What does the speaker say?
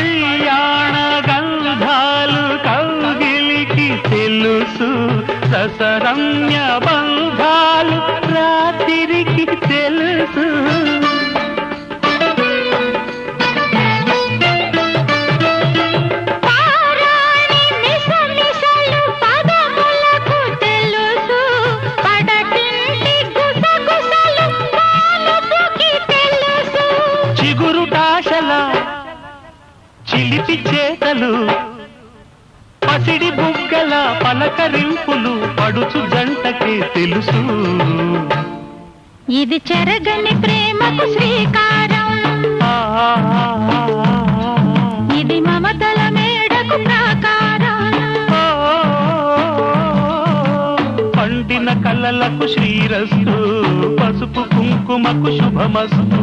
కళ్యాణ గంధాలు కౌగిలికి తెలుసు, రసరమ్య బంధాలు రాత్రికి తెలుసు. చిగురుటాశల చిలిపి చేతలు, పసిడి బుగ్గల పలకరింపులు పడుచు జంటకే తెలుసు. ఇది చెరగని ప్రేమకు శ్రీకారం, ఇది మమతల మేడకు ప్రాకారం. పండిన కలలకు శ్రీరస్తు, పసుపు కుంకుమకు శుభమస్తు.